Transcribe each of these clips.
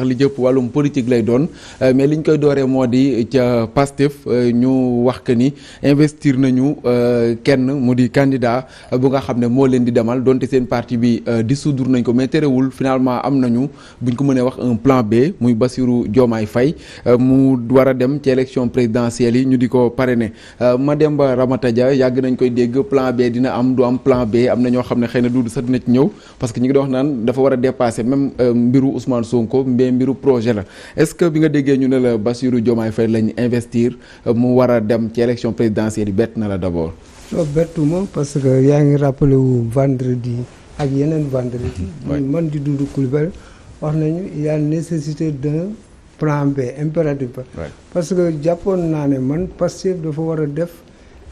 li jëpp wàllum politique lay doon mais liñ koy dooree moo di ca Pastef ñu wax que ni investir nañu kenn mu di candidat bu nga xam ne moo leen di demal donte seen parti bi dissoudre nañ ko mais terewul finalement am nañu buñ ko mënee wax un plan B muy Bassirou Diomaye Faye mu war a dem ci élection présidentielle yi ñu di ko parrainer Mademba Ramata Dia yàgg nañ koy dégg plan B dina am du am plan B am na ñoo xam ne xëy na du sax dina ci ñëw parce que ñu ngi doon wax naan dafa war a dépasser même mbiru Ousmane Sonko. Mbiru projet la est-ce que bi nga déggee ñu ne la Bassirou Diomaye Faye lañ investir mu war a dem ci élection présidentielle yi bett na la d'abord. non bettuma parce que yaa ngi rappelé wu vendredi ak yeneen vendredi. man di Doudou Coulibaly wax nañu il y a nécessité d'un plan B impératif. parce que jàppoon naa ne man Pastef dafa war a def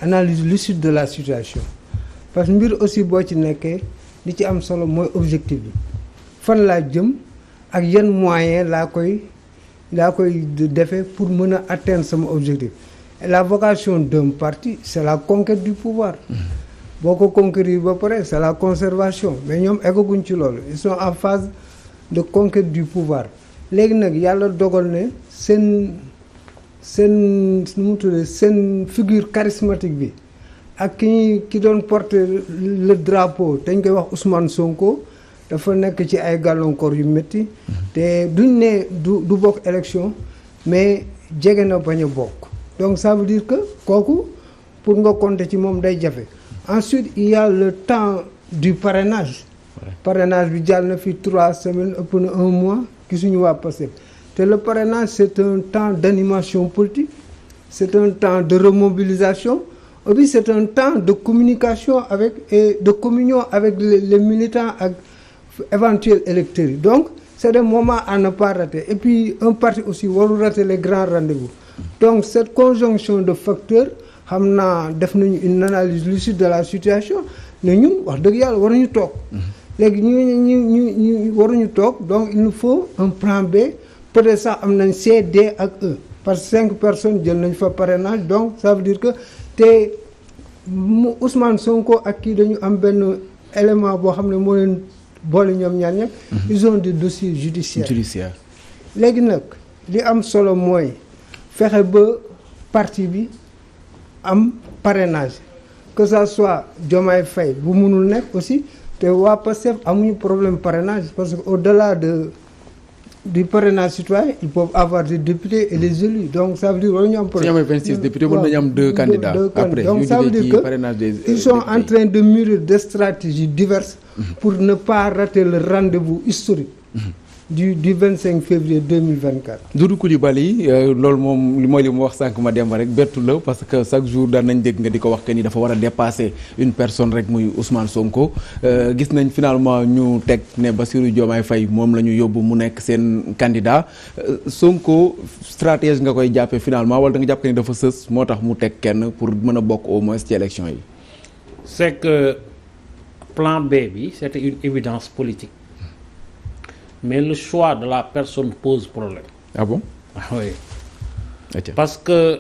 analyse lucide de la situation parce que mbir aussi boo ci nekkee li ci am solo mooy objectif bi fan laa jëm. ak yan moyen laa koy defee pour mën a atteindre sama objectif et la vocation d'un parti c'est la conquête du pouvoir boo ko conquérir ba pare c'est la conservation mais ñoom eggaguñ ci loolu ils sont en phase de conquête du pouvoir léegi nag yàlla dogal ne seen nu mu tuddee seen figure charismatique bi ak ki doon porter le drapeau dañ koy wax Ousmane Sonko dafa nekk ci ay gàllankoor yu métti te duñ ne du bokk élection mais jege na bañ a bokk donc ça veut dire que kooku pour nga compter ci moom day jafe ensuite il y a le temps du parrainage parrainage bi jàll na fi 3 semaines ëpp na 1 mois gisuñu waa Pastef te le parrainage c'est un temps d'animation politique c'est un temps de remobilisation et puis c'est un temps de communication avec et de communion avec les militants ak éventuels électeurs yi donc c'est des moments à ne pas rater et puis un parti aussi warul rater les grands rendez-vous donc cette conjonction de facteurs xam naa def nañu une analyse lucide de la situation ne ñun wax dëgg yàlla waruñu toog léegi ñu waruñu toog donc il nous faut un plan B peut-être sax am nañ C, D ak E parce que 5 personnes jël nañ fa parrainage donc ça veut dire que te Ousmane Sonko ak kii dañu am benn élément boo xam ne moo leen boole ñoom ñaar ñëpp ils ont des dossiers judiciaires léegi nag li am solo mooy fexe ba parti bi am parrainage que ça soit Diomaye Faye bu mënul nekk aussi te waa Pastef amuñu problème parrainage parce que au-delà du parrainage citoyen ils peuvent avoir des députés et des élus donc ça veut dire waruñu am problème. su ñu amee 26 députés mën nañu am 2 candidats après donc ça veut dire que ils sont en train de mûrir des stratégies diverses pour ne pas rater le rendez-vous historique du 25 février 2024. Doudou Coulibaly loolu moom mooy li mu wax sànq ma dem rek bettu la parce que chaque jour daan nañ dégg nga di ko wax que ni dafa war a dépasser une personne rek muy Ousmane Sonko gis nañ finalement ñu teg ne Bassirou Diomaye Faye moom la ñu yóbbu mu nekk seen candidat Sonko stratège nga koy jàppee finalement wala da nga jàpp que ni dafa sës moo tax mu teg kenn pour mën a bokk au moins ci élection yi. C'est que plan B bi c'était une évidence politique. Mais le choix de la personne pose problème. Ah bon? Ah oui. Parce que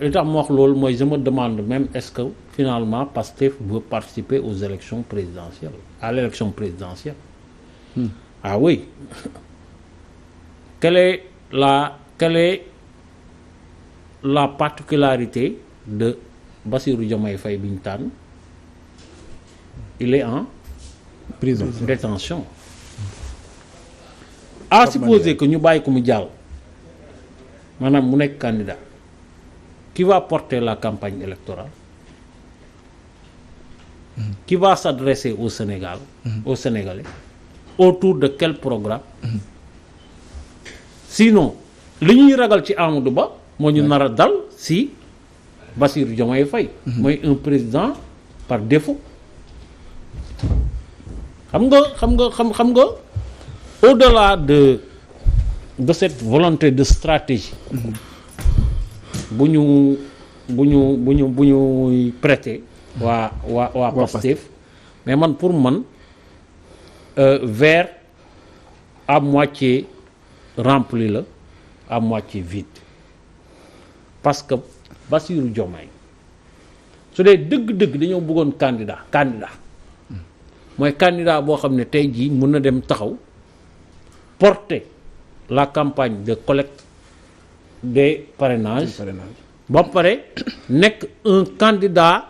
li tax ma wax loolu mooy je me demande même est-ce que finalement Pastef veut participer aux élections présidentielles à l'élection présidentielle. Ah oui. Quelle est la particularité de Bassirou Diomaye Faye bi ñu tànn il est en prison détention. À supposer que ñu bàyyi ko mu jàll maanaam mu nekk candidat qui va porter la campagne électorale qui va s'adresser au Sénégal aux Sénégalais autour de quel programme sinon li ñuy ragal ci Amadou Ba moo ñu nar a dal si Bassirou Diomaye Faye mooy un président par défaut xam nga au-delà de cette volonté de stratégie bu ñu prêter waa Pastef mais man pour man verre à moitié rempli la à moitié vide parce que Bassirou Diomaye su dee dëgg-dëgg dañoo bëggoon candidat mooy candidat boo xam ne tey jii mën na dem taxaw porter la campagne de collecte des parrainages ba pare nekk un candidat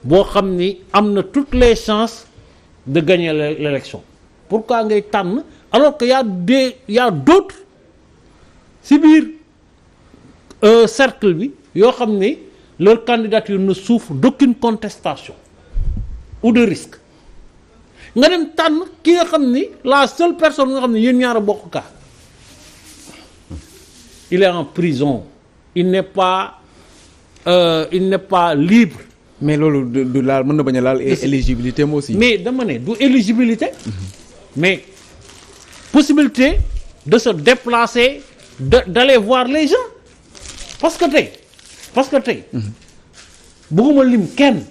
boo xam ni am na toutes les chances de gagner l'élection. Pourquoi ngay tànn alors que y a d'autres ci biir cercle bi yoo xam ni leur candidature ne souffre d'aucune contestation ou de risque nga dem tànn ki nga xam ni la seule personne nga xam ni yéen ñaar a bokk ka il est en prison il n'est pas libre. mais loolu du laal mën na bañ a laal éligibilité moo aussi. mais dama ne du éligibilité. mais possibilité de se déplacer d'aller voir les gens parce que tey bëgguma lim kenn.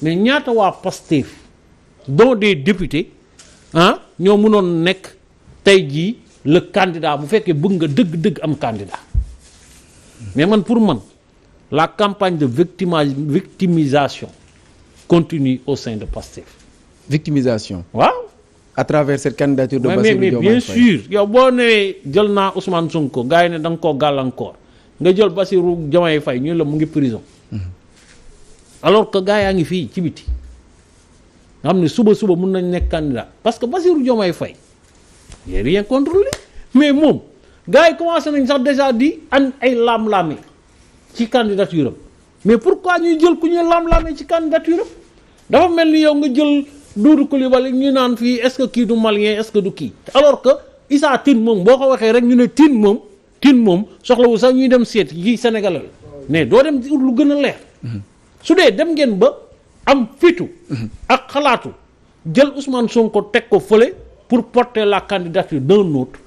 mais ñaata waa Pastef dont des députés ñoo mënoon nekk tey jii le candidat bu fekkee bëgg nga dëgg-dëgg am candidat mais man pour man la campagne de victimisation continue au sein de Pastef. victimisation. waaw. à travers cette candidature de Bassirou Diomaye Faye. mais bien sûr yow boo newee jël naa Ousmane Sonko gars yi ne da nga koo gàllankoor nga jël Bassirou Diomaye Faye ñu la mu ngi prison. alors que gars yaa ngi fii ci biti nga xam ne suba mun nañ nekk candidat parce que Bassirou Diomaye Faye y a rien contre lui mais moom gars yi commencé nañ sax déjà di an ay laam-laame ci candidature am mais pourquoi ñuy jël ku ñuy laam-laame ci candidature am dafa mel ni yow nga jël Doudou Coulibaly ñu naan fii est-ce que kii du malien est-ce que du kii alors que Issa Tine moom boo ko waxee rek ñu ne Tine moom soxlawu sax ñuy dem seet yi Sénégalais la mais doo dem lu gën a leer su dee dem ngeen ba am fitu ak xalaatu jël Ousmane Sonko teg ko fële pour porter la candidature d'un autre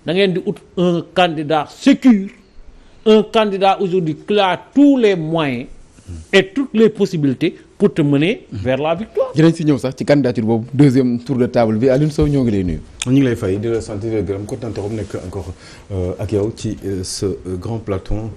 da ngeen di ut un candidat sécure un candidat aujourd'hui qui a tous les moyens et toutes les possibilités pour te mener vers la victoire. dinañ si ñëw sax ci candidature boobu deuxième tour de table bi Alioune Sow ñoo ngi lay nuyu. ñu ngi lay fay di la sant di la gërëm kontaan trop nekk encore ak yow ci ce grand plateau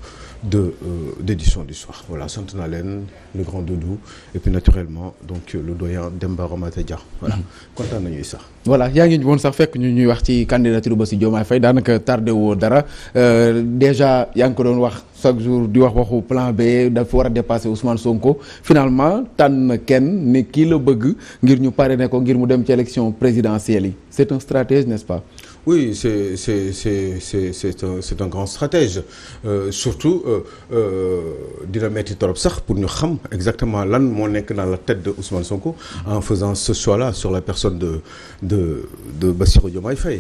d'édition du soir voilà sant naa leen le grand Doudou et puis naturellement donc le doyen Demba Ramata Dia voilà kontaan nañuy sax. voilà yaa ngi woon sax fekk ñuy wax ci candidature Bassirou Diomaye Faye daanaka tardé woo dara déjà yaa ngi ko doon wax chaque jour di wax waxu plan B dafa war a dépasser Ousmane Sonko finalement tànn kenn ne kii la bëgg ngir ñu parrainer ko ngir mu dem ci élection présidentielle yi c'est un stratège n'est-ce pas? Oui, c'est un grand stratège surtout dina metti trop sax pour ñu xam exactement lan moo nekk dans la tête de Ousmane Sonko en faisant ce choix-là sur la personne de Bassirou Diomaye Faye.